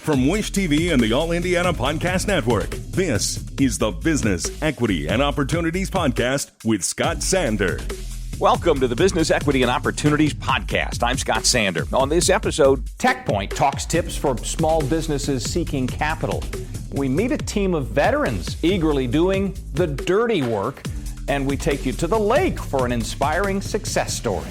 From Wish TV and the All Indiana Podcast Network, this is the Business, Equity, and Opportunities Podcast with Scott Sander. Welcome to the Business, Equity, and Opportunities Podcast. I'm Scott Sander. On this episode, Techpoint talks tips for small businesses seeking capital. We meet a team of veterans eagerly doing the dirty work, and we take you to the lake for an inspiring success story.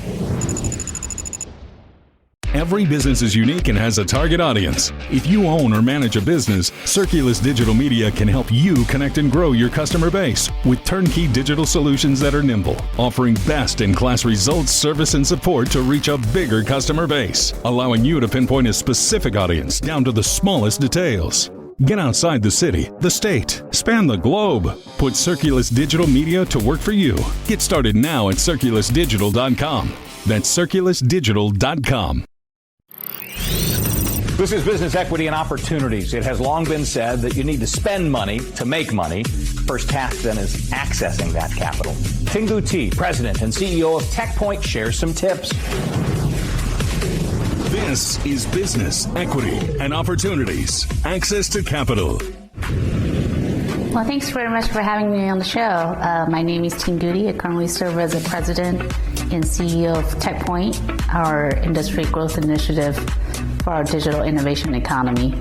Every business is unique and has a target audience. If you own or manage a business, Circulus Digital Media can help you connect and grow your customer base with turnkey digital solutions that are nimble, offering best-in-class results, service, and support to reach a bigger customer base, allowing you to pinpoint a specific audience down to the smallest details. Get outside the city, the state, span the globe. Put Circulus Digital Media to work for you. Get started now at circulusdigital.com. That's circulusdigital.com. This is Business, Equity, and Opportunities. It has long been said that you need to spend money to make money. First task, then, is accessing that capital. Tingu T, President and CEO of Techpoint, shares some tips. This is Business, Equity, and Opportunities. Access to capital. Well, thanks very much for having me on the show. My name is Tim Goody. I currently serve as the President and CEO of Techpoint, our industry growth initiative for our digital innovation economy.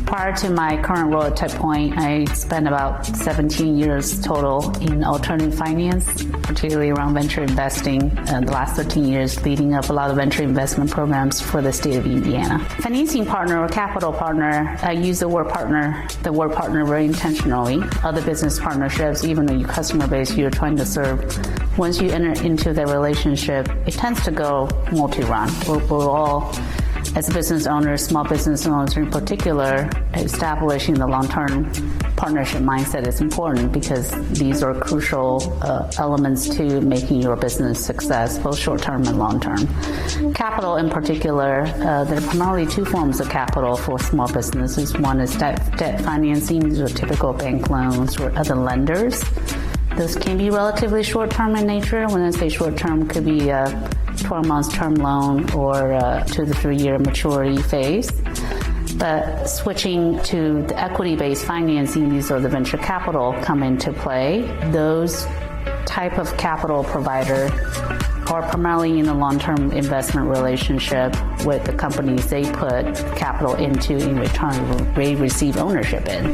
Prior to my current role at Techpoint, I spent about 17 years total in alternative finance, particularly around venture investing, and the last 13 years leading up a lot of venture investment programs for the state of Indiana. Financing partner or capital partner, I use the word partner very intentionally. Other business partnerships, even though your customer base you're trying to serve, once you enter into the relationship, it tends to go multi-run. We're all, as business owners, small business owners in particular, establishing the long-term partnership mindset is important because these are crucial elements to making your business success, both short-term and long-term. Capital in particular, there are primarily two forms of capital for small businesses. One is debt financing. These are typical bank loans or other lenders. Those can be relatively short-term in nature. When I say short-term, it could be 12 months term loan or 2 to 3 year maturity phase. But switching to the equity-based financing, these are the venture capital come into play. Those type of capital provider are primarily in a long-term investment relationship with the companies they put capital into in return, they receive ownership in.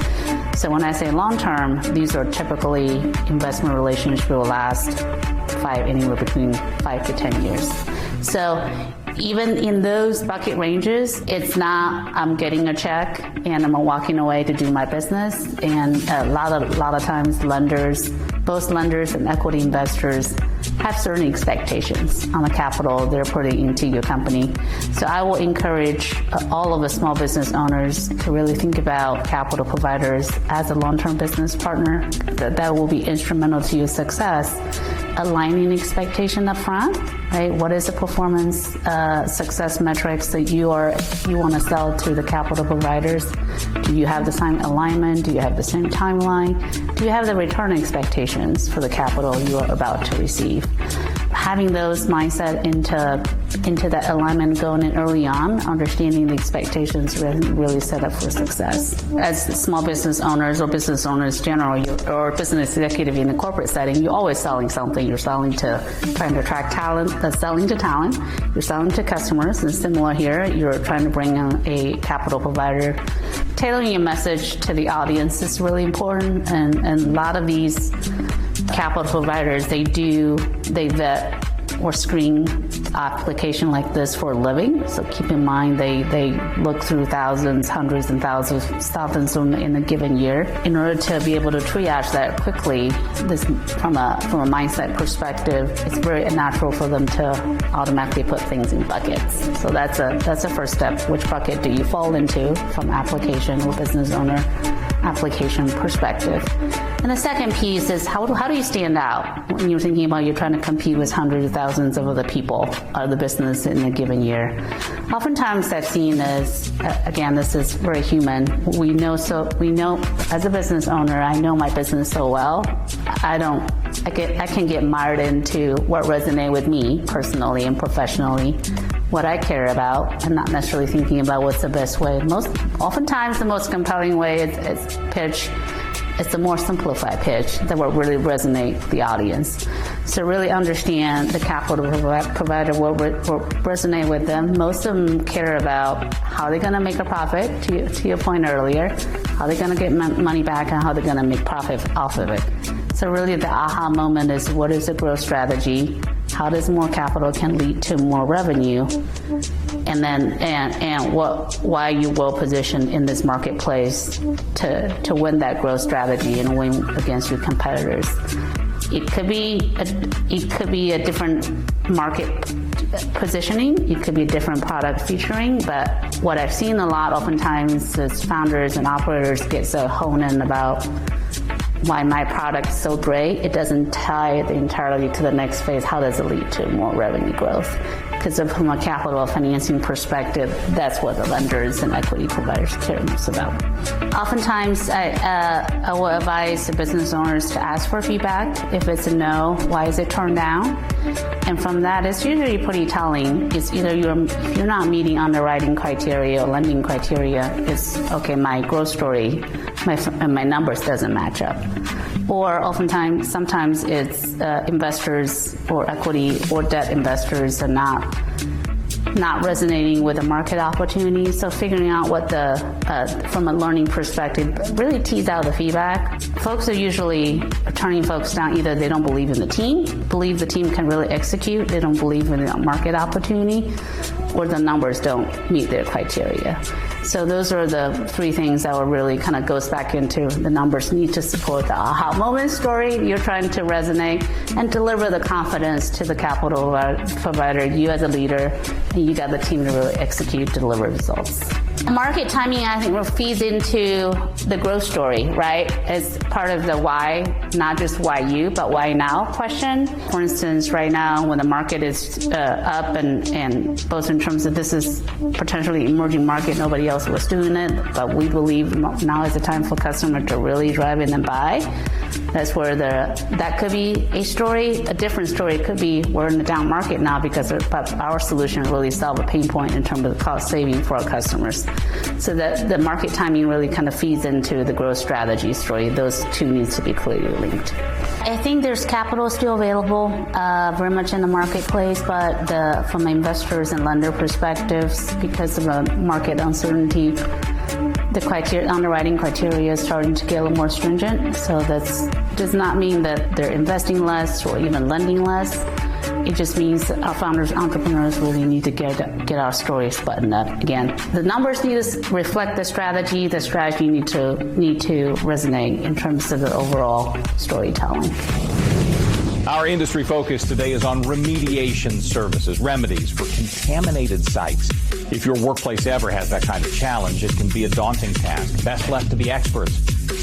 So when I say long-term, these are typically investment relationships will last anywhere between 5 to 10 years. So even in those bucket ranges, it's not I'm getting a check and I'm walking away to do my business. And a lot of times lenders, both lenders and equity investors have certain expectations on the capital they're putting into your company. So I will encourage all of the small business owners to really think about capital providers as a long-term business partner. That will be instrumental to your success. Aligning expectation up front, right? What is the performance success metrics that you want to sell to the capital providers? Do you have the same alignment? Do you have the same timeline? Do you have the return expectations for the capital you are about to receive? Having those mindset into that alignment going in early on, understanding the expectations really set up for success. As small business owners or business owners generally, or business executive in the corporate setting, you're always selling something. You're selling to trying to attract talent. That's selling to talent. You're selling to customers. And similar here, you're trying to bring in a capital provider. Tailoring your message to the audience is really important. And a lot of these capital providers, they vet or screen application like this for a living. So keep in mind they look through thousands, hundreds and thousands in a given year. In order to be able to triage that quickly, this from a mindset perspective, it's very natural for them to automatically put things in buckets. So that's a first step. Which bucket do you fall into from application or business owner application perspective? And the second piece is how do you stand out when you're thinking about you're trying to compete with hundreds of thousands of other people of the business in a given year? Oftentimes that's seen as, again, this is very human. We know as a business owner, I know my business so well. I can get mired into what resonates with me personally and professionally. what I care about and not necessarily thinking about what's the best way. Oftentimes the most compelling way is pitch. It's a more simplified pitch that will really resonate with the audience. So really understand the capital provider will resonate with them. Most of them care about how they're going to make a profit, to your point earlier, how they're going to get money back and how they're going to make profit off of it. So really the aha moment is, what is the growth strategy? How does more capital can lead to more revenue? And then, why are you well positioned in this marketplace to win that growth strategy and win against your competitors? It could be a different market positioning. It could be a different product featuring. But what I've seen a lot oftentimes is founders and operators get so honed in about why my product is so great, it doesn't tie it entirely to the next phase. How does it lead to more revenue growth? Because from a capital financing perspective, that's what the lenders and equity providers care most about. Oftentimes, I will advise the business owners to ask for feedback. If it's a no, why is it turned down? And from that, it's usually pretty telling. It's either if you're not meeting underwriting criteria or lending criteria, it's okay, my growth story, my numbers doesn't match up. Or sometimes it's investors or equity or debt investors are not resonating with the market opportunity. So figuring out what from a learning perspective, really tease out the feedback. Folks are usually turning folks down. Either they don't believe in the team can really execute, they don't believe in the market opportunity, or the numbers don't meet their criteria. So those are the three things that will really kind of goes back into the numbers need to support the aha moment story you're trying to resonate and deliver the confidence to the capital provider, you as a leader, and you got the team to really execute, deliver results. Market timing, I think, feeds into the growth story, right? As part of the why, not just why you, but why now question. For instance, right now, when the market is up and both in terms of this is potentially emerging market, nobody else was doing it, but we believe now is the time for customer to really drive in and buy. That's where that could be a story. A different story could be we're in the down market now because our solution really solve a pain point in terms of the cost saving for our customers. So that the market timing really kind of feeds into the growth strategy story. Those two needs to be clearly linked. I think there's capital still available very much in the marketplace, but from investors and lender perspectives, because of the market uncertainty, the underwriting criteria is starting to get a little more stringent. So that does not mean that they're investing less or even lending less. It just means our founders, entrepreneurs really need to get our stories buttoned up. Again, the numbers need to reflect the strategy. The strategy need to resonate in terms of the overall storytelling. Our industry focus today is on remediation services, remedies for contaminated sites. If your workplace ever has that kind of challenge, it can be a daunting task, best left to the experts.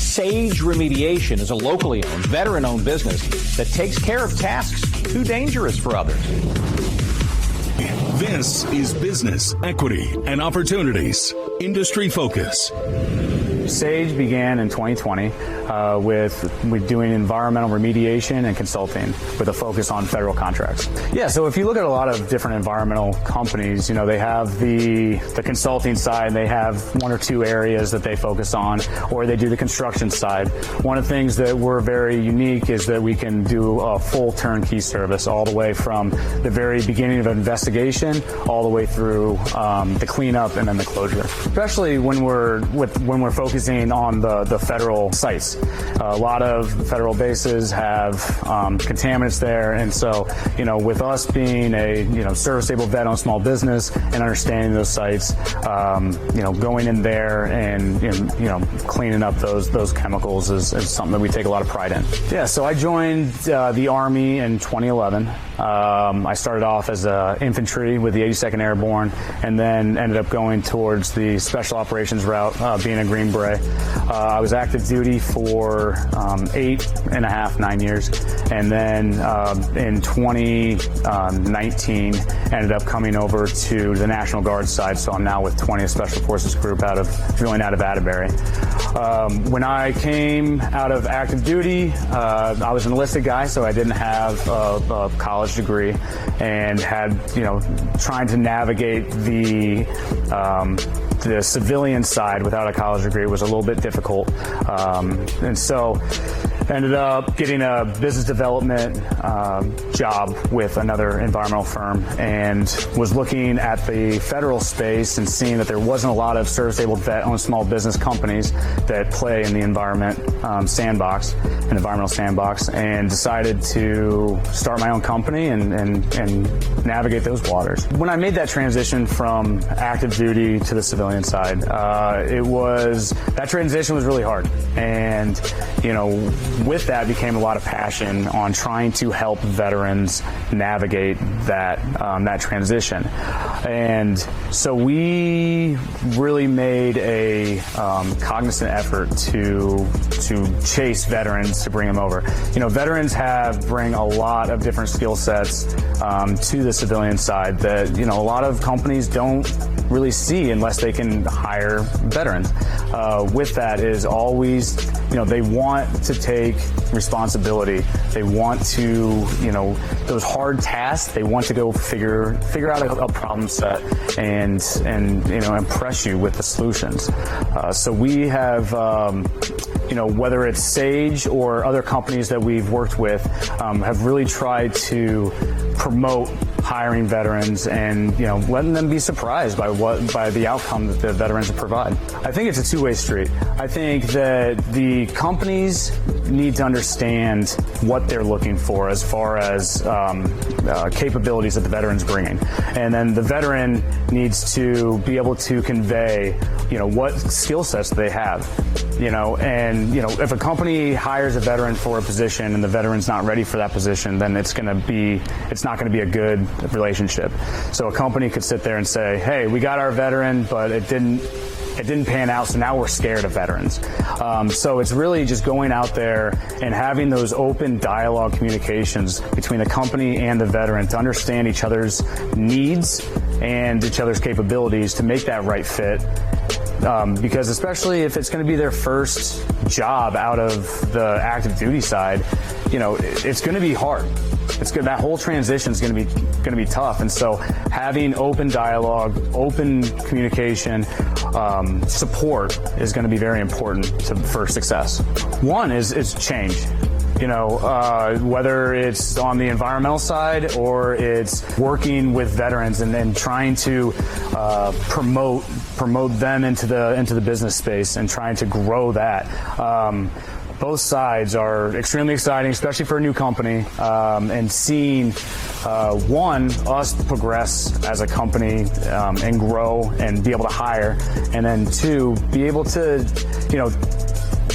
Sage Remediation is a locally owned, veteran-owned business that takes care of tasks too dangerous for others. This is Business, Equity, and Opportunities. Industry Focus. Sage began in 2020 with doing environmental remediation and consulting with a focus on federal contracts. Yeah, so if you look at a lot of different environmental companies, they have the consulting side, they have one or two areas that they focus on, or they do the construction side. One of the things that we're very unique is that we can do a full turnkey service all the way from the very beginning of an investigation all the way through the cleanup and then the closure. Especially when we're focusing on the federal sites. A lot of federal bases have contaminants there, and so with us being a service-able vet-owned small business and understanding those sites, going in there and cleaning up those chemicals is something that we take a lot of pride in. Yeah, so I joined the Army in 2011. I started off as infantry with the 82nd Airborne, and then ended up going towards the Special Operations route, being a Green Beret. IRA. I was active duty for 8.5, 9 years, and then in 2019 ended up coming over to the National Guard side. So I'm now with 20th Special Forces Group joined out of Atterbury. When I came out of active duty, I was an enlisted guy, so I didn't have a college degree, and had, trying to navigate the civilian side without a college degree was a little bit difficult. And so ended up getting a business development job with another environmental firm, and was looking at the federal space and seeing that there wasn't a lot of service-able vet-owned small business companies that play in the environmental sandbox, and decided to start my own company and navigate those waters. When I made that transition from active duty to the civilian side, that transition was really hard, and with that became a lot of passion on trying to help veterans navigate that transition. And so we really made a cognizant effort to chase veterans, to bring them over. Veterans bring a lot of different skill sets to the civilian side that a lot of companies don't really see unless they can hire veterans. With that is always, they want to take responsibility. They want to, those hard tasks, they want to go figure out a problem set and impress you with the solutions. So we have, whether it's Sage or other companies that we've worked with, have really tried to promote hiring veterans and letting them be surprised by the outcome that the veterans provide. I think it's a two-way street. I think that the companies need to understand what they're looking for as far as capabilities that the veteran's bringing, and then the veteran needs to be able to convey what skill sets they have. If a company hires a veteran for a position and the veteran's not ready for that position, then it's not going to be a good relationship. So a company could sit there and say, hey, we got our veteran, but it didn't pan out, so now we're scared of veterans. So it's really just going out there and having those open dialogue communications between the company and the veteran to understand each other's needs and each other's capabilities to make that right fit. Because especially if it's going to be their first job out of the active duty side, it's going to be hard. That whole transition is going to be tough, and so having open dialogue, open communication, support is going to be very important for success. One is change. Whether it's on the environmental side or it's working with veterans and then trying to promote them into the business space and trying to grow that. Both sides are extremely exciting, especially for a new company, and seeing us progress as a company and grow and be able to hire, and then two, be able to,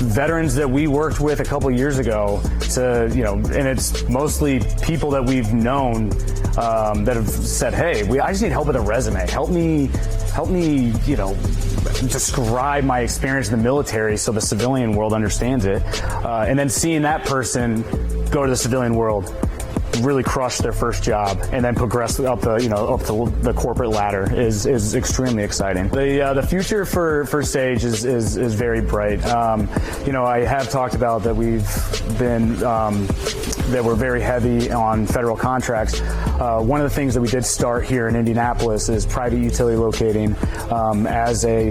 veterans that we worked with a couple years ago and it's mostly people that we've known that have said, hey, I just need help with a resume. Help me, describe my experience in the military so the civilian world understands it. And then seeing that person go to the civilian world, really crush their first job, and then progress up the corporate ladder is extremely exciting. The future for Sage is very bright. I have talked about that that we're very heavy on federal contracts. One of the things that we did start here in Indianapolis is private utility locating as a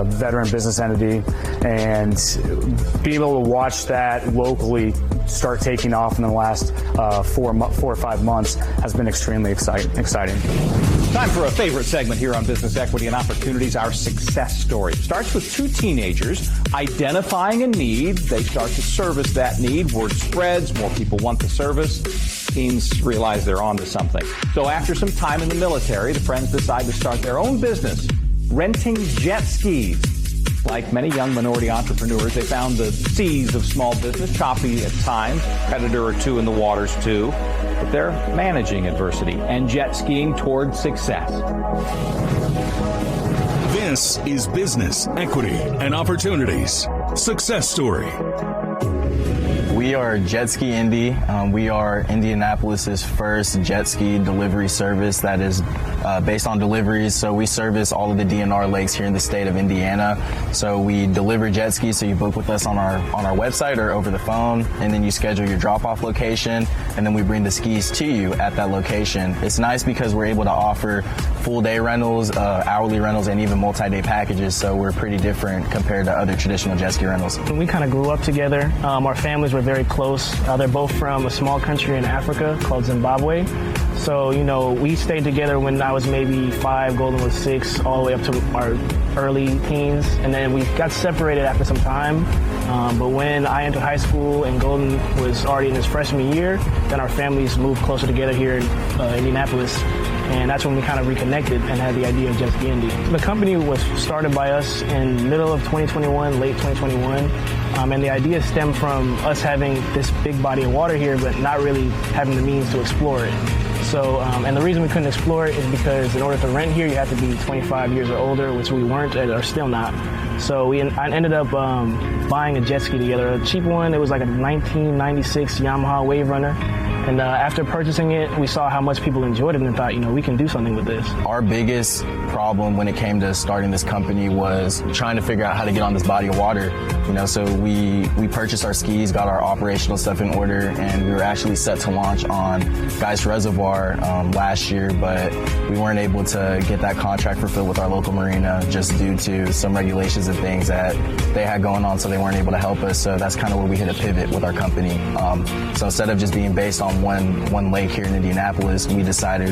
veteran business entity, and being able to watch that locally start taking off in the last 4 or 5 months has been extremely exciting. Time for a favorite segment here on Business Equity and Opportunities, our success story. It starts with two teenagers identifying a need. They start to service that need. Word spreads. More people want the service. Teens realize they're onto something. So after some time in the military, the friends decide to start their own business, renting jet skis. Like many young minority entrepreneurs, they found the seas of small business choppy at times, predator or two in the waters too, but they're managing adversity and jet skiing toward success. This is Business, Equity, and Opportunities. Success Story. We are Jet Ski Indy. We are Indianapolis's first jet ski delivery service that is based on deliveries. So we service all of the DNR lakes here in the state of Indiana. So we deliver jet skis. So you book with us on our website or over the phone, and then you schedule your drop-off location, and then we bring the skis to you at that location. It's nice because we're able to offer full-day rentals, hourly rentals, and even multi-day packages. So we're pretty different compared to other traditional jet ski rentals. We kind of grew up together. Our families were very close. They're both from a small country in Africa called Zimbabwe. So, we stayed together when I was maybe 5, Golden was 6, all the way up to our early teens. And then we got separated after some time. But when I entered high school and Golden was already in his freshman year, then our families moved closer together here in Indianapolis. And that's when we kind of reconnected and had the idea of Jet Ski Indy. The company was started by us in middle of 2021, late 2021. And the idea stemmed from us having this big body of water here, but not really having the means to explore it. So, and the reason we couldn't explore it is because in order to rent here, you have to be 25 years or older, which we weren't and are still not. So I ended up buying a jet ski together, a cheap one. It was like a 1996 Yamaha Wave Runner. And after purchasing it, we saw how much people enjoyed it and thought, we can do something with this. Our biggest problem when it came to starting this company was trying to figure out how to get on this body of water. So we purchased our skis, got our operational stuff in order, and we were actually set to launch on Geist Reservoir last year, but we weren't able to get that contract fulfilled with our local marina just due to some regulations and things that they had going on, so they weren't able to help us. So that's kind of where we hit a pivot with our company. So instead of just being based on one lake here in Indianapolis, we thought,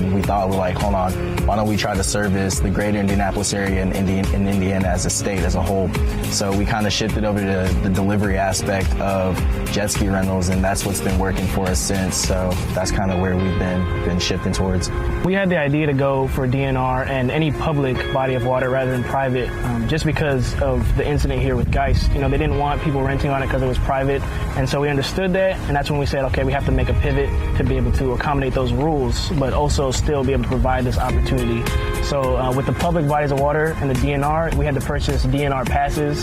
hold on, why don't we try to service the greater Indianapolis area and Indiana as a state as a whole. So we kind of shifted over to the delivery aspect of jet ski rentals, and that's what's been working for us since. So that's kind of where we've been shifting towards. We had the idea to go for DNR and any public body of water rather than private, just because of the incident here with Geist. They didn't want people renting on it because it was private, and so we understood that, and that's when we said, okay, we have to make a pivot to be able to accommodate those rules, but also still be able to provide this opportunity. So with the public bodies of water and the DNR, we had to purchase DNR passes,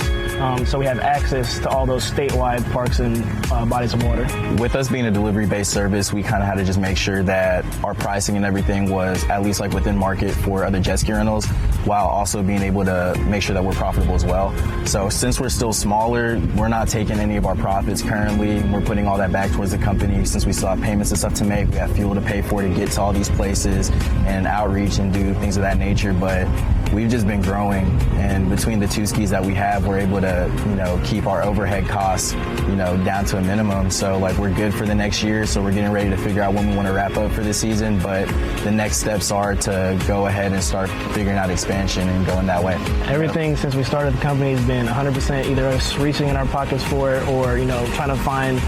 so we have access to all those statewide parks and bodies of water. With us being a delivery-based service, we kind of had to just make sure that our pricing and everything was at least within market for other jet ski rentals, while also being able to make sure that we're profitable as well. So since we're still smaller, we're not taking any of our profits currently. We're putting all that back towards the company since we still have payments and stuff to make. We have fuel to pay for to get to all these places and outreach and do things of that nature. But we've just been growing, and between the two skis that we have, we're able to, keep our overhead costs, down to a minimum. So we're good for the next year. So we're getting ready to figure out when we want to wrap up for the season. But the next steps are to go ahead and start figuring out expansion and going that way. Everything since we started the company has been 100% either us reaching in our pockets for it or, trying to find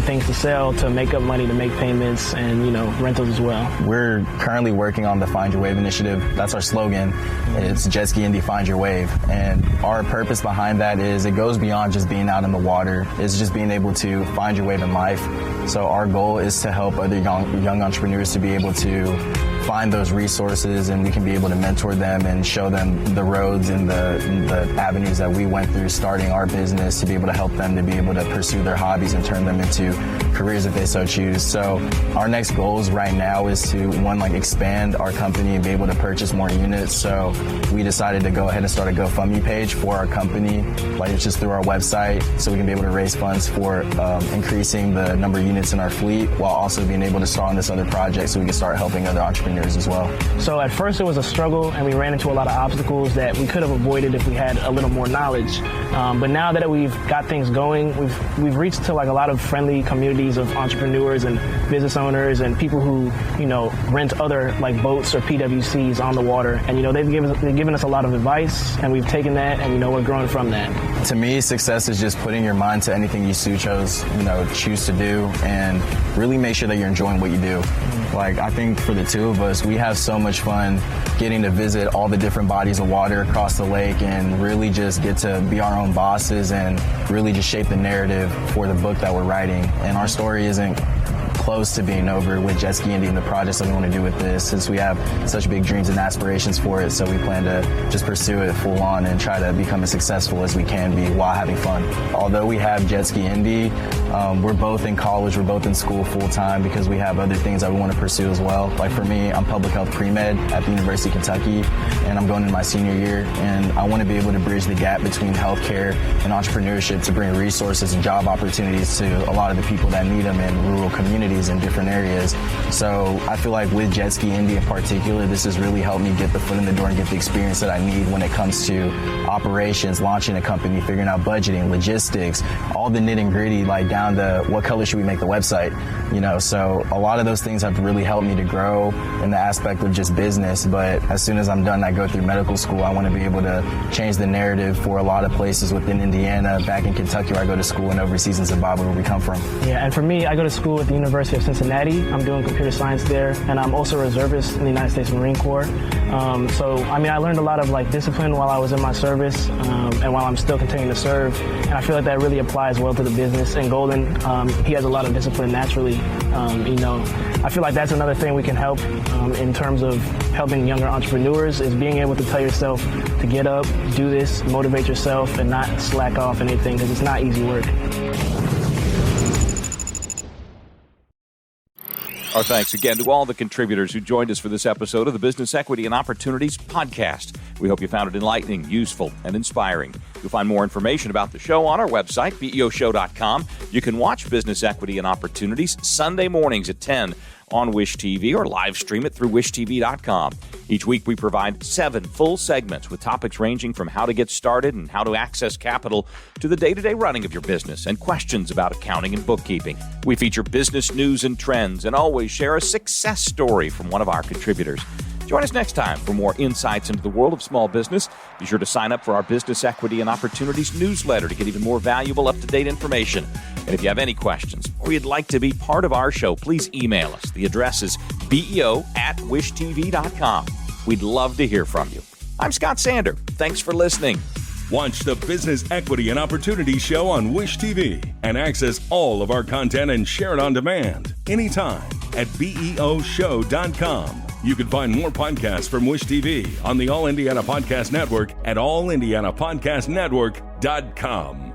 things to sell to make up money to make payments and, rentals as well. We're currently working on the Find Your Wave initiative. That's our slogan. It's Jet Ski Indy Find Your Wave. And our purpose behind that is it goes beyond just being out in the water. It's just being able to find your wave in life. So our goal is to help other young entrepreneurs to be able to find those resources, and we can be able to mentor them and show them the roads and the avenues that we went through starting our business to be able to help them to be able to pursue their hobbies and turn them into careers if they so choose. So our next goals right now is to, one, expand our company and be able to purchase more units. So we decided to go ahead and start a GoFundMe page for our company, it's just through our website, so we can be able to raise funds for increasing the number of units in our fleet, while also being able to start on this other project so we can start helping other entrepreneurs as well. So at first it was a struggle, and we ran into a lot of obstacles that we could have avoided if we had a little more knowledge. But now that we've got things going, we've reached to a lot of friendly communities of entrepreneurs and business owners and people who rent other boats or PWCs on the water, and they've given us a lot of advice, and we've taken that, and we're growing from that. To me, success is just putting your mind to anything you choose to do, and really make sure that you're enjoying what you do. I think for the two of us, we have so much fun getting to visit all the different bodies of water across the lake and really just get to be our own bosses and really just shape the narrative for the book that we're writing. And our story isn't close to being over with Jet Ski Indy and the projects that we want to do with this, since we have such big dreams and aspirations for it. So we plan to just pursue it full on and try to become as successful as we can be while having fun. Although we have Jet Ski Indy, we're both in college, we're both in school full time because we have other things that we want to pursue as well. Like for me, I'm public health pre-med at the University of Kentucky, and I'm going into my senior year, and I want to be able to bridge the gap between healthcare and entrepreneurship to bring resources and job opportunities to a lot of the people that need them in rural communities in different areas. So I feel like with Jet Ski Indy in particular, this has really helped me get the foot in the door and get the experience that I need when it comes to operations, launching a company, figuring out budgeting, logistics, all the nitty and gritty, like down to what color should we make the website, so a lot of those things have really helped me to grow in the aspect of just business. But as soon as I'm done, I go through medical school. I want to be able to change the narrative for a lot of places within Indiana, back in Kentucky where I go to school, and overseas in Zimbabwe where we come from. Yeah, and for me, I go to school at the University of Cincinnati. I'm doing computer science there, and I'm also a reservist in the United States Marine Corps. I learned a lot of discipline while I was in my service, and while I'm still continuing to serve. And I feel like that really applies well to the business. And Golden, he has a lot of discipline naturally. I feel like that's another thing we can help in terms of helping younger entrepreneurs is being able to tell yourself to get up, do this, motivate yourself, and not slack off anything because it's not easy work. Our thanks again to all the contributors who joined us for this episode of the Business Equity and Opportunities podcast. We hope you found it enlightening, useful, and inspiring. You'll find more information about the show on our website, beoshow.com. You can watch Business Equity and Opportunities Sunday mornings at 10 on Wish TV or live stream it through wishtv.com. Each week we provide 7 full segments with topics ranging from how to get started and how to access capital to the day-to-day running of your business and questions about accounting and bookkeeping. We feature business news and trends and always share a success story from one of our contributors. Join us next time for more insights into the world of small business. Be sure to sign up for our Business Equity and Opportunities newsletter to get even more valuable, up-to-date information. And if you have any questions or you'd like to be part of our show, please email us. The address is beo@wishtv.com. We'd love to hear from you. I'm Scott Sander. Thanks for listening. Watch the Business Equity and Opportunity Show on Wish TV and access all of our content and share it on demand anytime at beoshow.com. You can find more podcasts from Wish TV on the All Indiana Podcast Network at allindianapodcastnetwork.com.